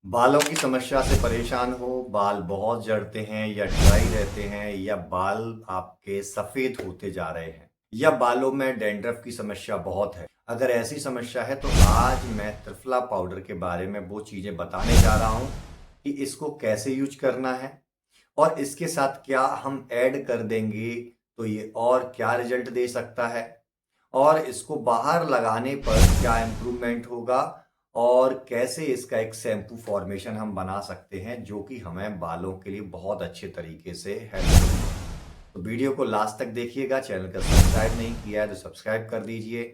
बालों की समस्या से परेशान हो, बाल बहुत झड़ते हैं या ड्राई रहते हैं या बाल आपके सफेद होते जा रहे हैं या बालों में डैंड्रफ की समस्या बहुत है। अगर ऐसी समस्या है तो आज मैं त्रिफला पाउडर के बारे में वो चीजें बताने जा रहा हूं कि इसको कैसे यूज करना है और इसके साथ क्या हम ऐड कर देंगे तो ये और क्या रिजल्ट दे सकता है और इसको बाहर लगाने पर क्या इम्प्रूवमेंट होगा और कैसे इसका एक शैम्पू फॉर्मेशन हम बना सकते हैं जो कि हमें बालों के लिए बहुत अच्छे तरीके से हेल्प करेगा। तो वीडियो को लास्ट तक देखिएगा। चैनल का सब्सक्राइब नहीं किया है तो सब्सक्राइब कर दीजिए,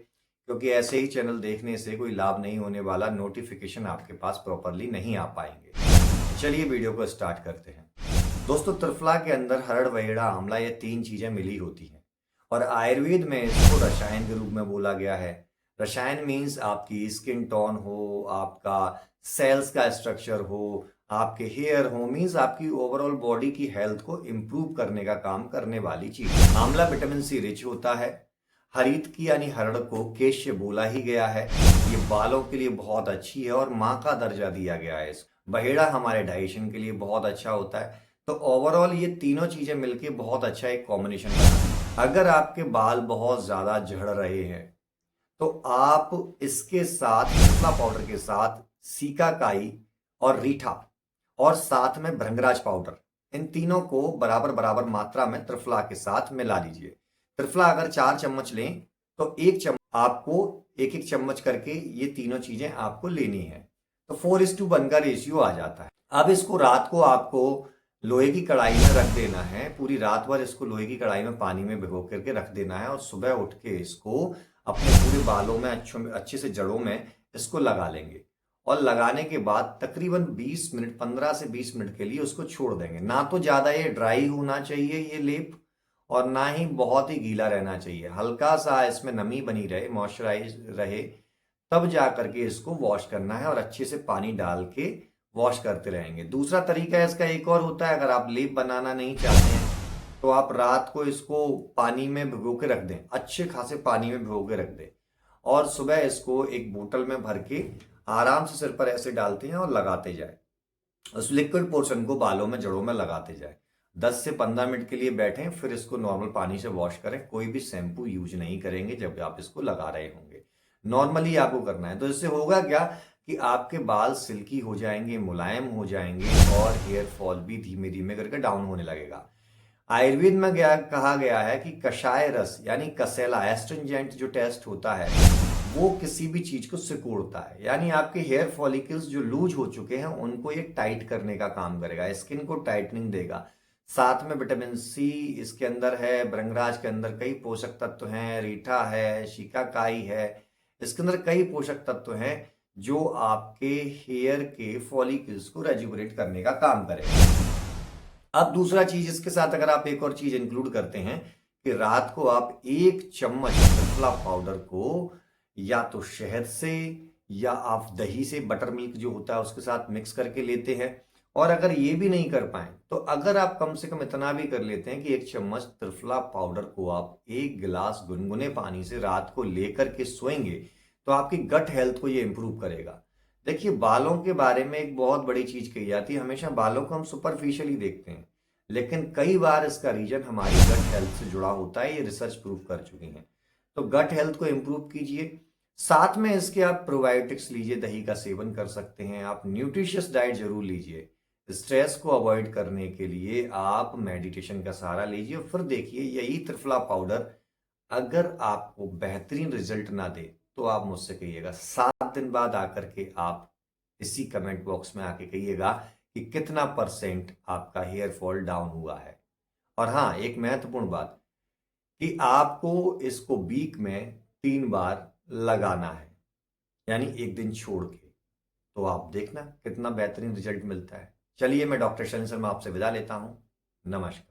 क्योंकि ऐसे ही चैनल देखने से कोई लाभ नहीं होने वाला, नोटिफिकेशन आपके पास प्रॉपरली नहीं आ पाएंगे। चलिए वीडियो को स्टार्ट करते हैं। दोस्तों, त्रिफला के अंदर हरड़, वहेड़ा, आंवला, ये तीन चीजें मिली होती हैं और आयुर्वेद में इसको रसायन के रूप में बोला गया है। रसायन मीन्स आपकी स्किन टोन हो, आपका सेल्स का स्ट्रक्चर हो, आपके हेयर हो, मीन्स आपकी ओवरऑल बॉडी की हेल्थ को इम्प्रूव करने का काम करने वाली चीज। आंवला विटामिन सी रिच होता है। हरित की यानी हरड़ को केश्य बोला ही गया है। ये बालों के लिए बहुत अच्छी है और माँ का दर्जा दिया गया है इसको। बहेड़ा हमारे डाइजेशन के लिए बहुत अच्छा होता है। तो ओवरऑल ये तीनों चीजें मिलके बहुत अच्छा एक कॉम्बिनेशन बना है। अगर आपके बाल बहुत ज्यादा झड़ रहे हैं तो आप इसके साथ त्रिफला पाउडर के साथ सीकाकाई और रीठा और साथ में भृंगराज पाउडर, इन तीनों को बराबर बराबर मात्रा में त्रिफला के साथ मिला लीजिए। त्रिफला अगर 4 चम्मच लें तो एक चम्मच आपको एक एक चम्मच करके ये तीनों चीजें आपको लेनी है। तो 4:1 का रेशियो आ जाता है। अब इसको रात को आपको लोहे की कढ़ाई में रख देना है। पूरी रात भर इसको लोहे की कढ़ाई में पानी में भिगो करके रख देना है और सुबह उठ के इसको अपने पूरे बालों में अच्छे से जड़ों में इसको लगा लेंगे और लगाने के बाद तकरीबन 20 मिनट, 15 से 20 मिनट के लिए उसको छोड़ देंगे। ना तो ज्यादा ये ड्राई होना चाहिए ये लेप और ना ही बहुत ही गीला रहना चाहिए। हल्का सा इसमें नमी बनी रहे, मॉइस्चराइज रहे, तब जा करके इसको वॉश करना है और अच्छे से पानी डाल के वॉश करते रहेंगे। दूसरा तरीका इसका एक और होता है। अगर आप लेप बनाना नहीं चाहते हैं तो आप रात को इसको पानी में भिगो के रख दें, अच्छे खासे पानी में भिगो के रख दें और सुबह इसको एक बोतल में भर के आराम से सिर पर ऐसे डालते हैं और लगाते जाए। उस लिक्विड पोर्शन को बालों में, जड़ों में लगाते जाए। 10 से 15 मिनट के लिए बैठें, फिर इसको नॉर्मल पानी से वॉश करें। कोई भी शैम्पू यूज नहीं करेंगे जब आप इसको लगा रहे होंगे। नॉर्मली आपको करना है। तो इससे होगा क्या कि आपके बाल सिल्की हो जाएंगे, मुलायम हो जाएंगे और हेयर फॉल भी धीमे धीमे करके डाउन होने लगेगा। आयुर्वेद में कहा गया है कि कषाय रस यानी कसेला, एस्ट्रिंजेंट जो टेस्ट होता है वो किसी भी चीज को सिकुड़ता है, यानी आपके हेयर फॉलिकल्स जो लूज हो चुके हैं उनको ये टाइट करने का काम करेगा, स्किन को टाइटनिंग देगा। साथ में विटामिन सी इसके अंदर है, भृंगराज के अंदर कई पोषक तत्व हैं, रीठा है, शिकाकाई है, इसके अंदर कई पोषक तत्व हैं जो आपके हेयर के फॉलिकल्स को रेजुविनेट करने का काम करेगा। अब दूसरा चीज इसके साथ अगर आप एक और चीज इंक्लूड करते हैं कि रात को आप 1 चम्मच त्रिफला पाउडर को या तो शहद से या आप दही से, बटर मिल्क जो होता है उसके साथ मिक्स करके लेते हैं। और अगर ये भी नहीं कर पाए तो अगर आप कम से कम इतना भी कर लेते हैं कि 1 चम्मच त्रिफला पाउडर को आप 1 गिलास गुनगुने पानी से रात को लेकर के सोएंगे तो आपकी गट हेल्थ को ये इंप्रूव करेगा। देखिए, बालों के बारे में एक बहुत बड़ी चीज कही जाती है। हमेशा बालों को हम सुपरफिशियली देखते हैं, लेकिन कई बार इसका रीजन हमारी गट हेल्थ से जुड़ा होता है। ये रिसर्च प्रूव कर चुकी है। तो गट हेल्थ को इंप्रूव कीजिए। साथ में इसके आप प्रोबायोटिक्स लीजिए, दही का सेवन कर सकते हैं। आप न्यूट्रिशियस डाइट जरूर लीजिए। स्ट्रेस को अवॉइड करने के लिए आप मेडिटेशन का सहारा लीजिए और फिर देखिए यही त्रिफला पाउडर अगर आपको बेहतरीन रिजल्ट ना दे तो आप मुझसे कहिएगा। 7 दिन बाद आकर के आप इसी कमेंट बॉक्स में आके कहिएगा कि कितना परसेंट आपका हेयर फॉल डाउन हुआ है। और हाँ, एक महत्वपूर्ण बात कि आपको इसको वीक में 3 बार लगाना है, यानी एक दिन छोड़ के। तो आप देखना कितना बेहतरीन रिजल्ट मिलता है। चलिए, मैं डॉक्टर शनि शर्मा आपसे विदा लेता हूं। नमस्कार।